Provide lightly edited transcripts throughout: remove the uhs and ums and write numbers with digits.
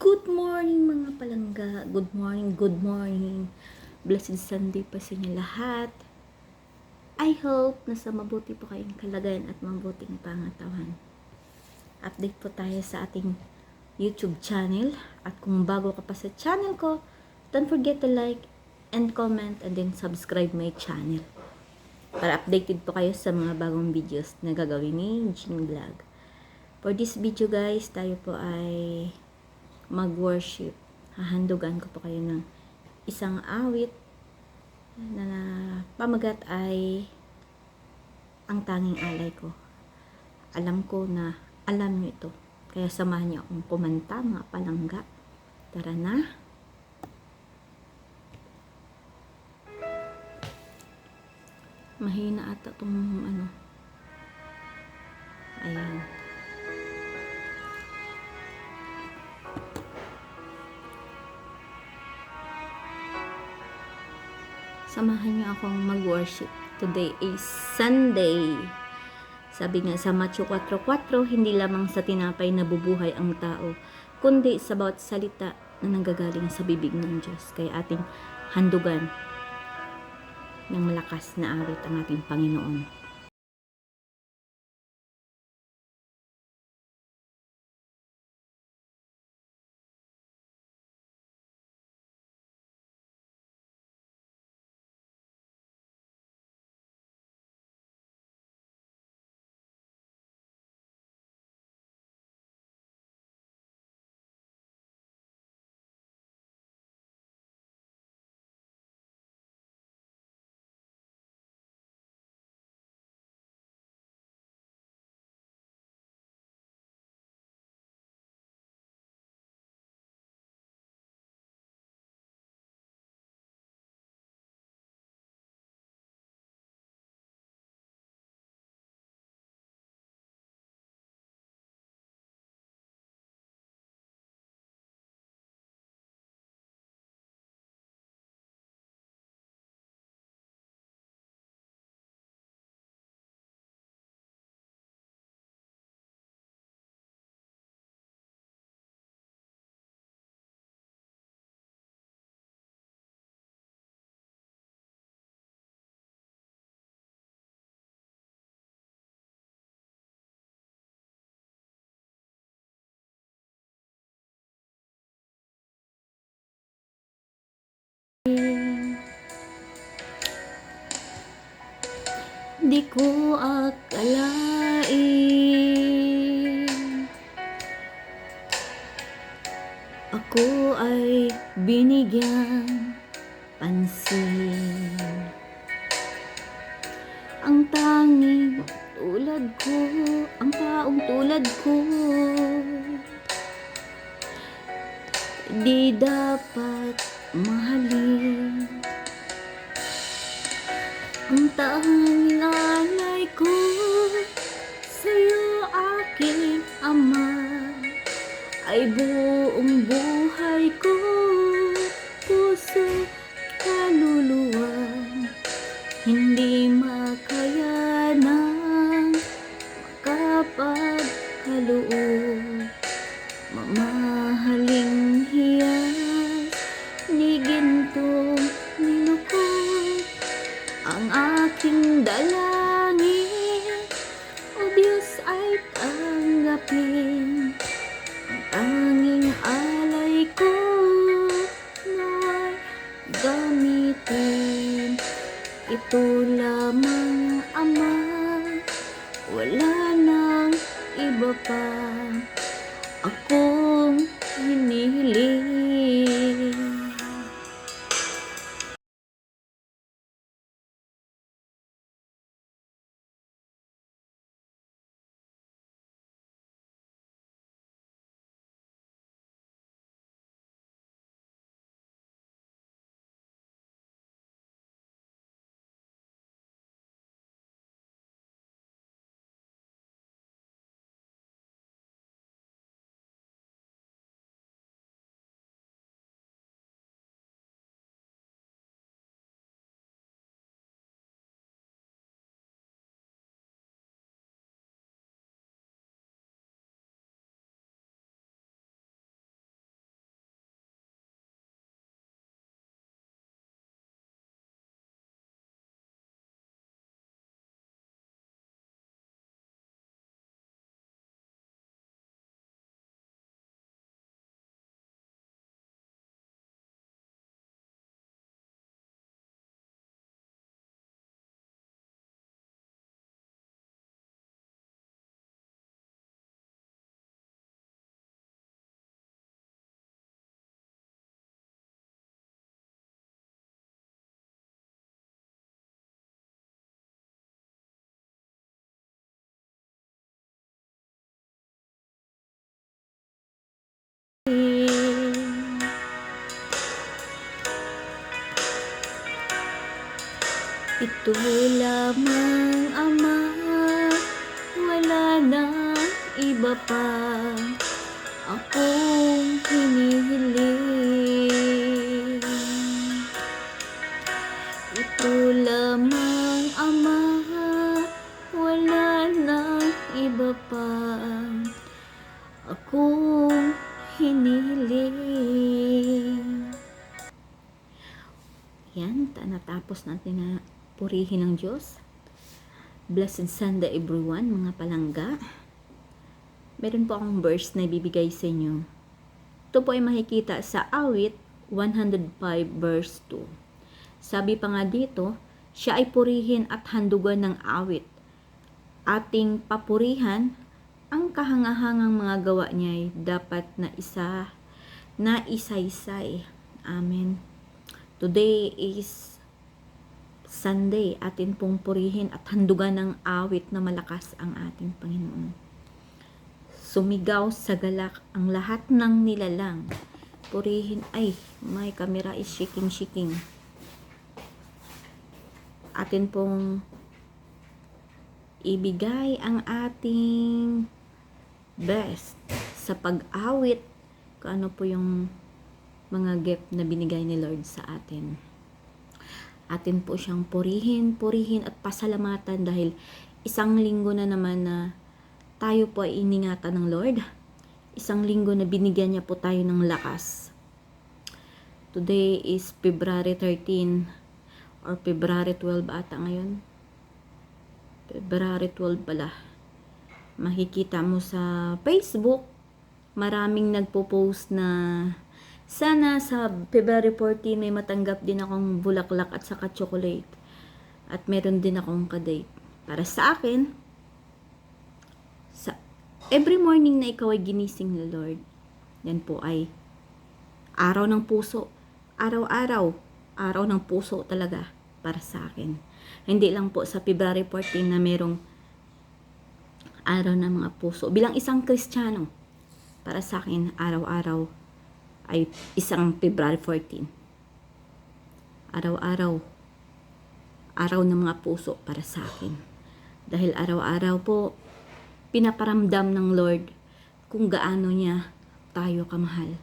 Good morning mga palangga. Good morning, good morning. Blessed Sunday pa sa inyo lahat. I hope nasa mabuti po kayong kalagayan at mabuting pangatawan. Update po tayo sa ating YouTube channel. At kung bago ka pa sa channel ko, don't forget to like and comment and then subscribe my channel. Para updated po kayo sa mga bagong videos na gagawin ni Jean Vlog. For this video guys, tayo po ay mag-worship. Hahandugan ko po kayo ng isang awit na pamagat ay ang tanging alay ko. Alam ko na alam nyo ito. Kaya samahan niyo akong kumanta mga palangga. Tara na. Mahina ata itong Ayan. Samahan niyo akong mag-worship. Today is Sunday. Sabi nga sa Matthew 4:4, hindi lamang sa tinapay nabubuhay ang tao, kundi sa bawat salita na nanggagaling sa bibig ng Diyos. Kaya ating handugan ng malakas na awit ang ating Panginoon. Di ko akalain ako ay binigyan pansin. Ang tanging tulad ko, ang taong tulad ko, di dapat mahalin. Ang tanging alay ko sa'yo aking Ama, ay buong buhay ko, puso, kaluluwa, hindi makayanang makapagkaloob. Mamahaling hiyas ni gintong nilukod ang aking dalangin, o Diyos ay tanggapin ang tanging alay ko Ito lamang Ama, wala na iba pa akong hinihiling. Ito lamang Ama, wala na iba pa akong hinihiling. Yan, natapos natin na purihin ng Diyos. Blessed Sunday everyone, mga palangga. Meron po akong verse na ibibigay sa inyo. Ito po ay makikita sa Awit 105 verse 2. Sabi pa nga dito, siya ay purihin at handugan ng awit. Ating papurihan, ang kahangahangang mga gawa niya ay dapat na isaysay. Amen. Today is Sunday, atin pong purihin at handugan ng awit na malakas ang ating Panginoon. Sumigaw sa galak ang lahat ng nilalang. Purihin, ay, my camera is shaking. Atin pong ibigay ang ating best sa pag-awit kung ano po yung mga gift na binigay ni Lord sa atin. Atin po siyang purihin at pasalamatan dahil isang linggo na naman na tayo po ay iningatan ng Lord. Isang linggo na binigyan niya po tayo ng lakas. Today is February 13 or February 12 ata ngayon. February 12 pala. Makikita mo sa Facebook, maraming nagpo-post na sana sa February 14 may matanggap din akong bulaklak at saka chocolate. At meron din akong kadate. Para sa akin, every morning na ikaw ay ginising ni Lord, yan po ay araw ng puso. Araw-araw, araw ng puso talaga para sa akin. Hindi lang po sa February 14 na merong araw ng mga puso. Bilang isang Kristiyano, para sa akin, araw-araw ay isang February 14. Araw-araw, araw ng mga puso para sa akin. Dahil araw-araw po, pinaparamdam ng Lord kung gaano niya tayo kamahal.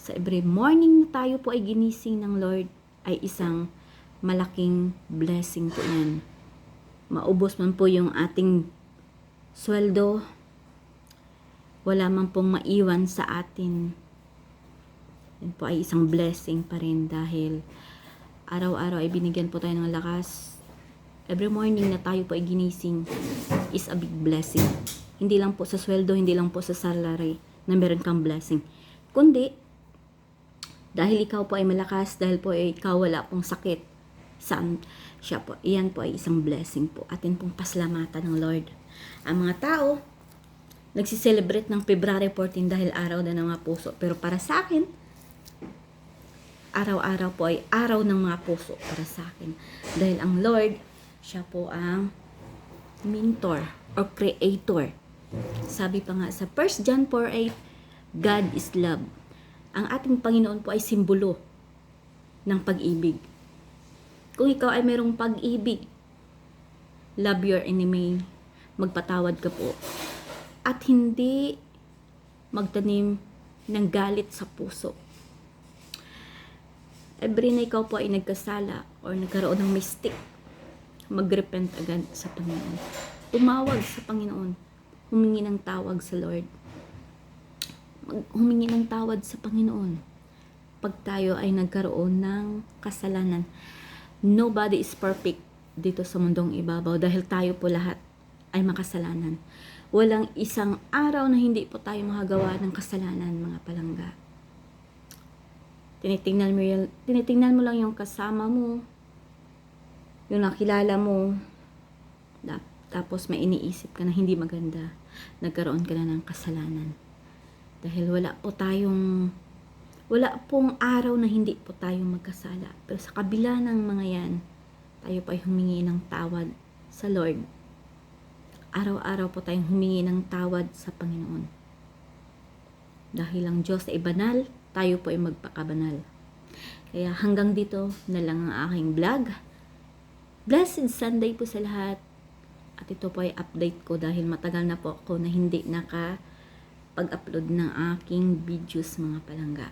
Sa every morning na tayo po ay ginising ng Lord, ay isang malaking blessing po yan. Maubos man po yung ating sweldo, wala man pong maiwan sa atin. Yan po ay isang blessing pa rin dahil araw-araw ay binigyan po tayo ng lakas. Every morning na tayo po ay ginising is a big blessing. Hindi lang po sa sweldo, hindi lang po sa salary na meron kang blessing. Kundi, dahil ikaw po ay malakas, dahil po ay ikaw wala pong sakit, siya po, iyan po ay isang blessing po. Atin pong pasalamatan ng Lord. Ang mga tao, nagsiselebrate ng February 14 dahil araw na ng mga puso. Pero para sa akin, araw-araw po ay araw ng mga puso para sa akin. Dahil ang Lord, siya po ang mentor or creator. Sabi pa nga sa 1 John 4:8, God is love. Ang ating Panginoon po ay simbolo ng pag-ibig. Kung ikaw ay mayroong pag-ibig, love your enemy, magpatawad ka po. At hindi magtanim ng galit sa puso. Every na ikaw po ay nagkasala or nagkaroon ng mistake, mag-repent agad sa Panginoon. Tumawag sa Panginoon. Humingi ng tawag sa Lord. Humingi ng tawad sa Panginoon. Pag tayo ay nagkaroon ng kasalanan, nobody is perfect dito sa mundong ibabaw dahil tayo po lahat ay makasalanan. Walang isang araw na hindi po tayo makagawa ng kasalanan, mga palangga. Tinitingnan mo lang yung kasama mo, yung nakilala mo, tapos may iniisip ka na hindi maganda, nagkaroon ka na ng kasalanan. Dahil wala pong araw na hindi po tayo magkasala. Pero sa kabila ng mga yan, tayo pa ay humingi ng tawad sa Lord. Araw-araw po tayong humingi ng tawad sa Panginoon. Dahil ang Diyos ay banal, tayo po ay magpakabanal. Kaya hanggang dito na lang ang aking vlog. Blessed Sunday po sa lahat. At ito po ay update ko dahil matagal na po ako na hindi nakapag-upload ng aking videos mga palangga.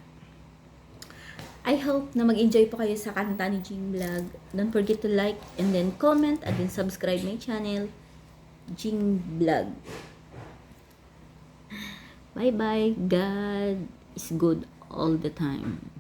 I hope na mag-enjoy po kayo sa kanta ni Jing Vlog. Don't forget to like and then comment and then subscribe my channel, Jing Vlog. Bye bye. God is good all the time.